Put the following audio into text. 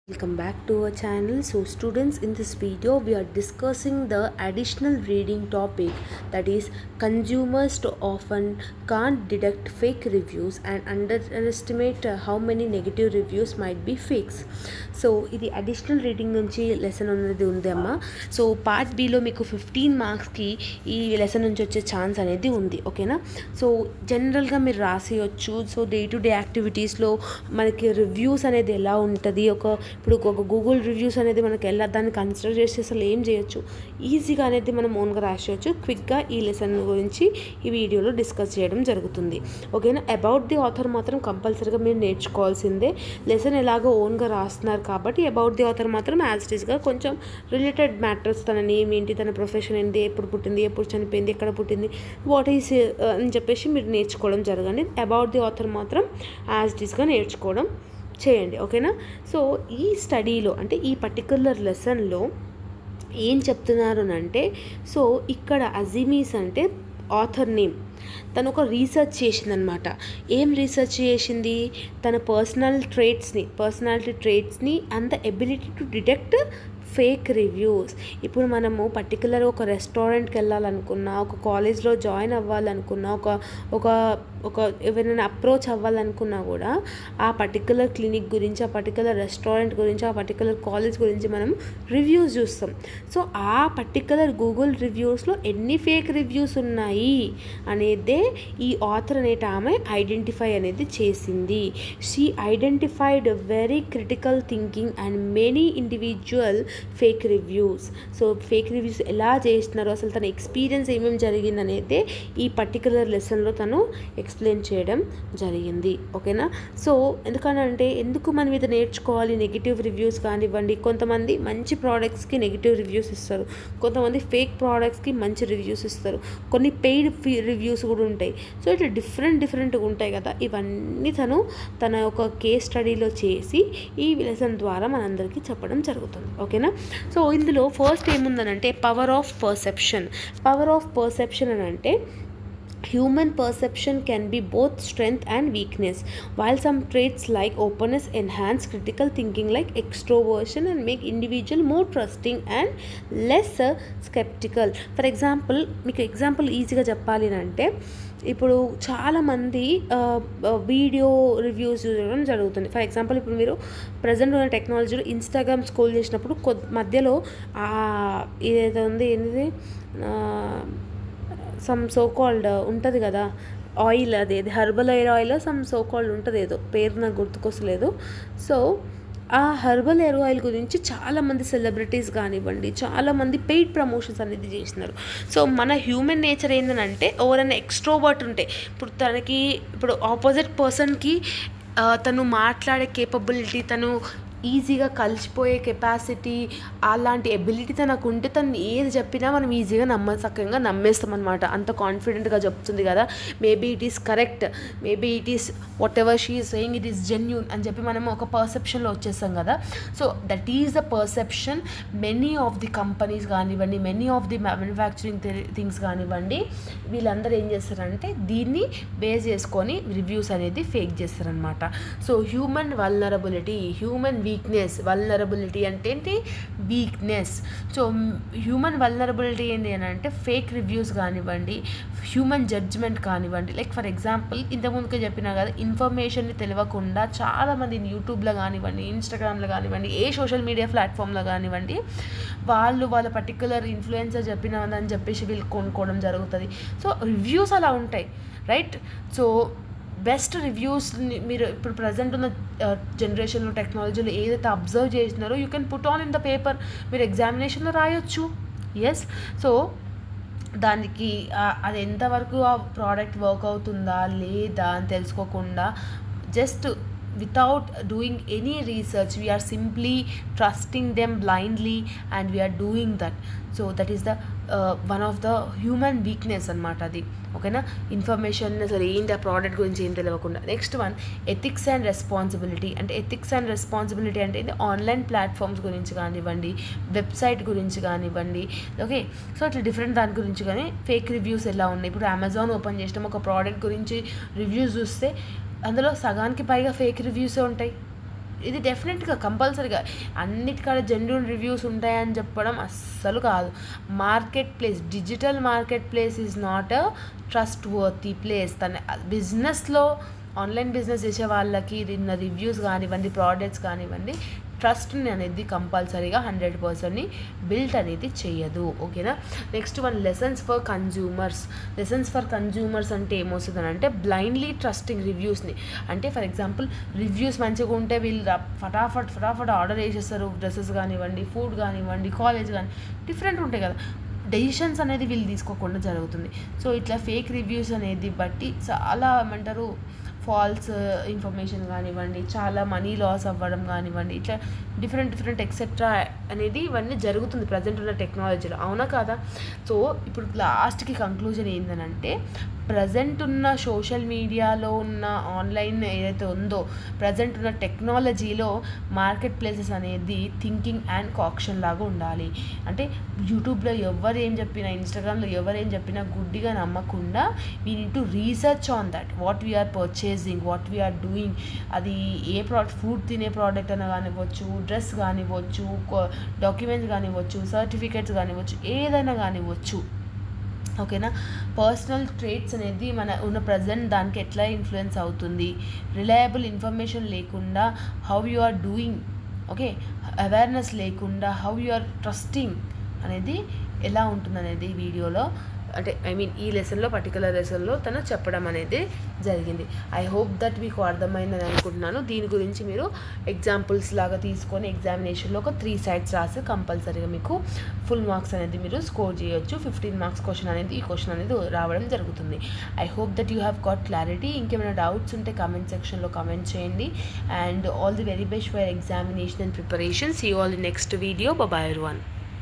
Welcome back to our channel. So students, in this video we are discussing the additional reading topic, that is consumers too often can't detect fake reviews and underestimate how many negative reviews might be fakes. So ఇది additional reading నుంచి lesson అనేది ఉంది అమ్మ. So part below మీకు 15 మార్క్స్కి ఈ lesson నుంచి వచ్చే ఛాన్స్ అనేది ఉంది, ఓకేనా. సో జనరల్గా మీరు రాసేయచ్చు. సో డే టు డే యాక్టివిటీస్లో మనకి రివ్యూస్ అనేది ఎలా ఉంటుంది, ఇప్పుడు ఒక గూగుల్ రివ్యూస్ అనేది మనకి ఎలా దాన్ని కన్సిడర్ చేసి అసలు ఏం చేయొచ్చు, ఈజీగా అనేది మనం ఓన్గా రాసేయచ్చు. క్విక్గా ఈ లెసన్ గురించి ఈ వీడియోలో డిస్కస్ చేయడం జరుగుతుంది, ఓకేనా. అబౌట్ ది ఆథర్ మాత్రం కంపల్సరీగా మీరు నేర్చుకోవాల్సిందే. లెసన్ ఎలాగో ఓన్గా రాస్తున్నారు కాబట్టి అబౌట్ ది ఆథర్ మాత్రం యాజ్ ఇట్ ఈస్గా కొంచెం రిలేటెడ్ మ్యాటర్స్, తన నేమ్ ఏంటి, తన ప్రొఫెషన్ ఏంటి, ఎప్పుడు పుట్టింది, ఎప్పుడు చనిపోయింది, ఎక్కడ పుట్టింది, వాట్ ఈస్ అని చెప్పేసి మీరు నేర్చుకోవడం జరగండి. అబౌట్ ది ఆథర్ మాత్రం యాజ్ ఇట్ ఈస్గా నేర్చుకోవడం చేయండి, ఓకేనా. సో ఈ స్టడీలో అంటే ఈ పర్టికులర్ లెసన్లో ఏం చెప్తున్నారు అంటే, సో ఇక్కడ అజీమీస్ అంటే ఆథర్ నేమ్, తను ఒక రీసెర్చ్ చేసిందనమాట. ఏం రీసెర్చ్ చేసింది? తన పర్సనాలిటీ ట్రేట్స్ని and the ability to detect fake reviews. ఇప్పుడు మనము పర్టికులర్ ఒక రెస్టారెంట్కి వెళ్ళాలనుకున్నా, ఒక కాలేజ్లో జాయిన్ అవ్వాలనుకున్నా, ఒక ఎవరైనా అప్రోచ్ అవ్వాలనుకున్నా కూడా ఆ పర్టికులర్ క్లినిక్ గురించి, ఆ పర్టికులర్ రెస్టారెంట్ గురించి, ఆ పర్టికులర్ కాలేజ్ గురించి మనం రివ్యూస్ చూస్తాం. సో ఆ పర్టికులర్ గూగుల్ రివ్యూస్లో ఎన్ని ఫేక్ రివ్యూస్ ఉన్నాయి అనేదే ఈ ఆథర్ అనేట ఆమె ఐడెంటిఫై అనేది చేసింది. She identified very critical thinking and many individual fake reviews. So fake reviews ఎలా చేస్తున్నారు, అసలు తన ఎక్స్పీరియన్స్ ఏమేమి జరిగింది అనేది ఈ పర్టికులర్ లెసన్లో తను ఎక్స్ప్లెయిన్ చేయడం జరిగింది, ఓకేనా. సో ఎందుకనంటే ఎందుకు మనం ఇది నేర్చుకోవాలి? నెగిటివ్ రివ్యూస్ కానివ్వండి, కొంతమంది మంచి ప్రోడక్ట్స్కి నెగిటివ్ రివ్యూస్ ఇస్తారు, కొంతమంది ఫేక్ ప్రోడక్ట్స్కి మంచి రివ్యూస్ ఇస్తారు, కొన్ని పెయిడ్ రివ్యూస్ కూడా ఉంటాయి. సో ఇట్లా డిఫరెంట్గా ఉంటాయి కదా. ఇవన్నీ తన ఒక కేస్ స్టడీలో చేసి ఈ లెసన్ ద్వారా మనందరికీ చెప్పడం జరుగుతుంది, ఓకేనా. సో ఇందులో ఫస్ట్ ఏముందనంటే పవర్ ఆఫ్ పర్సెప్షన్ అని అంటే human perception can be both strength and weakness, while some traits like openness enhance critical thinking like extroversion and make individual more trusting and less skeptical. For example, మీకు example ఈజీగా చెప్పాలి అంటే, ఇప్పుడు చాలామంది video reviews చూడడం జరుగుతుంది. For example, ఇప్పుడు మీరు ప్రజెంట్ ఉన్న టెక్నాలజీలో ఇన్స్టాగ్రామ్ స్క్రోల్ చేసినప్పుడు మధ్యలో ఇదేదో ఉంది, ఏంటిది సమ్ సో కాల్డ్ ఉంటుంది కదా ఆయిల్, అది herbal hair oil some so called ఉంటుంది, ఏదో పేరు నాకు గుర్తుకొస్తలేదు. సో ఆ హెర్బల్ హెయిర్ ఆయిల్ గురించి చాలామంది సెలబ్రిటీస్ కానివ్వండి, చాలామంది పెయిడ్ ప్రమోషన్స్ అనేది చేస్తున్నారు. సో మన హ్యూమన్ నేచర్ ఏంటంటే, ఎవరైనా ఎక్స్ట్రోవర్ట్ ఉంటే, ఇప్పుడు ఆపోజిట్ పర్సన్కి తను మాట్లాడే కేపబిలిటీ, తను ఈజీగా కలిసిపోయే కెపాసిటీ, అలాంటి ఎబిలిటీ తనకు ఉంటే తను ఏది చెప్పినా మనం ఈజీగా చక్కగా నమ్మేస్తాం అనమాట. అంత కాన్ఫిడెంట్గా చెప్తుంది కదా, maybe it is correct, maybe it is whatever she is saying it is genuine అని చెప్పి మనం ఒక పర్సెప్షన్లో వచ్చేస్తాం కదా. So that is the perception many of the companies కానివ్వండి, many of the manufacturing things కానివ్వండి, వీళ్ళందరూ ఏం చేస్తారంటే దీన్ని బేస్ చేసుకొని రివ్యూస్ అనేది ఫేక్ చేస్తారనమాట. సో హ్యూమన్ వల్నరబిలిటీ అంటే ఏంటి? వీక్నెస్. సో హ్యూమన్ వల్నరబిలిటీ ఏంటి అని అంటే ఫేక్ రివ్యూస్ కానివ్వండి, హ్యూమన్ జడ్జ్మెంట్ కానివ్వండి. లైక్ ఫర్ ఎగ్జాంపుల్, ఇంతకుముందుకే చెప్పినా కదా, ఇన్ఫర్మేషన్ని తెలియకుండా చాలామంది యూట్యూబ్లో కానివ్వండి, ఇన్స్టాగ్రామ్లో కానివ్వండి, ఏ సోషల్ మీడియా ప్లాట్ఫామ్లో కానివ్వండి, వాళ్ళ పర్టికులర్ ఇన్ఫ్లుయెన్సర్ చెప్పినదని చెప్పేసి వీళ్ళు కొనుక్కోవడం జరుగుతుంది. సో రివ్యూస్ అలా ఉంటాయి, రైట్. సో బెస్ట్ రివ్యూస్ మీరు ఇప్పుడు ప్రజెంట్ ఉన్న జనరేషన్లో టెక్నాలజీలో ఏదైతే అబ్జర్వ్ చేసినారో you can put on in the paper, మీరు ఎగ్జామినేషన్లో రాయొచ్చు. ఎస్. సో దానికి అది ఎంతవరకు ఆ ప్రోడక్ట్ వర్క్ అవుతుందా లేదా అని తెలుసుకోకుండా, just without doing any research, we are simply trusting them blindly and we are doing that. So that is the one of the human weakness అనమాట అది, ఓకేనా. ఇన్ఫర్మేషన్ అసలు ఏంటి ఆ ప్రోడక్ట్ గురించి ఏం తెలియకుండా. Next one ethics and responsibility. అంటే ఎథిక్స్ అండ్ రెస్పాన్సిబిలిటీ అంటే ఇది ఆన్లైన్ ప్లాట్ఫామ్స్ గురించి కానివ్వండి, వెబ్సైట్ గురించి కానివ్వండి, ఓకే. సో ఇట్లా డిఫరెంట్ దాని గురించి కానీ ఫేక్ రివ్యూస్ ఎలా ఉన్నాయి. ఇప్పుడు అమెజాన్ ఓపెన్ చేసినాం, ఒక ప్రోడక్ట్ గురించి రివ్యూస్ చూస్తే అందులో సగానికి పైగా ఫేక్ రివ్యూసే ఉంటాయి. ఇది డెఫినెట్గా కంపల్సరీగా అన్నిటికాడ జెన్యూన్ రివ్యూస్ ఉంటాయని చెప్పడం అస్సలు కాదు. Market place, digital market place is not a trust worthy place. తన బిజినెస్లో ఆన్లైన్ బిజినెస్ చేసే వాళ్ళకి దీని రివ్యూస్ కానివ్వండి, ప్రోడక్ట్స్ కానివ్వండి, ట్రస్ట్ని అనేది కంపల్సరీగా 100%ని బిల్ట్ అనేది చేయదు. ఓకేనా. Next one, lessons for consumers. Lessons for consumers అంటే ఏమొస్తుంది అంటే బ్లైండ్లీ ట్రస్టింగ్ రివ్యూస్ని. అంటే ఫర్ ఎగ్జాంపుల్ రివ్యూస్ మంచిగా ఉంటే వీళ్ళు ఫటాఫట్ ఆర్డర్ చేసేస్తారు. డ్రెస్సెస్ కానివ్వండి, ఫుడ్ కానివ్వండి, కాలేజ్ కానీ డిఫరెంట్ ఉంటాయి కదా, డెసిషన్స్ అనేది వీళ్ళు తీసుకోకుండా జరుగుతుంది. సో ఇట్లా ఫేక్ రివ్యూస్ అనేది బట్టి చాలా ఏమంటారు ఫాల్స్ ఇన్ఫర్మేషన్ కానివ్వండి, చాలా మనీ లాస్ అవ్వడం కానివ్వండి, ఇట్లా డిఫరెంట్ ఎక్సెట్రా అనేది ఇవన్నీ జరుగుతుంది ప్రజెంట్ ఉన్న టెక్నాలజీలో. అవునా కాదా? సో ఇప్పుడు లాస్ట్కి కంక్లూజన్ ఏంటంటే ప్రజెంట్ ఉన్న సోషల్ మీడియాలో ఉన్న ఆన్లైన్ ఏదైతే ఉందో, ప్రజెంట్ ఉన్న టెక్నాలజీలో మార్కెట్ ప్లేసెస్ అనేది థింకింగ్ అండ్ కాక్షన్ లాగా ఉండాలి. అంటే యూట్యూబ్లో ఎవరు ఏం చెప్పినా, ఇన్స్టాగ్రామ్లో ఎవరు ఏం చెప్పినా గుడ్డిగా నమ్మకుండా we need to research on that, what we are purchasing, what we are doing. అది ఏ ప్రోడక్ట్, ఫుడ్ తినే ప్రోడక్ట్ అయినా కానివ్వచ్చు, డ్రెస్ కానివ్వచ్చు, డాక్యుమెంట్స్ కానివ్వచ్చు, సర్టిఫికేట్స్ కానివ్వచ్చు, ఏదైనా కానివ్వచ్చు. ఓకేనా. పర్సనల్ ట్రేట్స్ అనేది మన ఉన్న ప్రజెంట్ దానికి ఎట్లా ఇన్ఫ్లుయెన్స్ అవుతుంది, రిలయబుల్ ఇన్ఫర్మేషన్ లేకుండా how you are doing, okay, awareness లేకుండా హౌ యు ఆర్ ట్రస్టింగ్ అనేది ఎలా ఉంటుంది అనేది వీడియోలో, అంటే ఈ లెసన్లో, పర్టికులర్ లెసన్లో తను చెప్పడం అనేది జరిగింది. ఐ హోప్ దట్ మీకు అర్థమైందని అనుకుంటున్నాను. దీని గురించి మీరు ఎగ్జాంపుల్స్ లాగా తీసుకొని ఎగ్జామినేషన్లో ఒక 3 sides రాసి కంపల్సరీగా మీకు ఫుల్ మార్క్స్ అనేది మీరు స్కోర్ చేయొచ్చు. 15 marks క్వశ్చన్ అనేది, ఈ క్వశ్చన్ అనేది రావడం జరుగుతుంది. I hope that you have got clarity. ఇంకేమైనా డౌట్స్ ఉంటే కామెంట్ సెక్షన్లో కామెంట్ చేయండి. And all the very best for examination and preparation. See you all in next video. Bye bye everyone.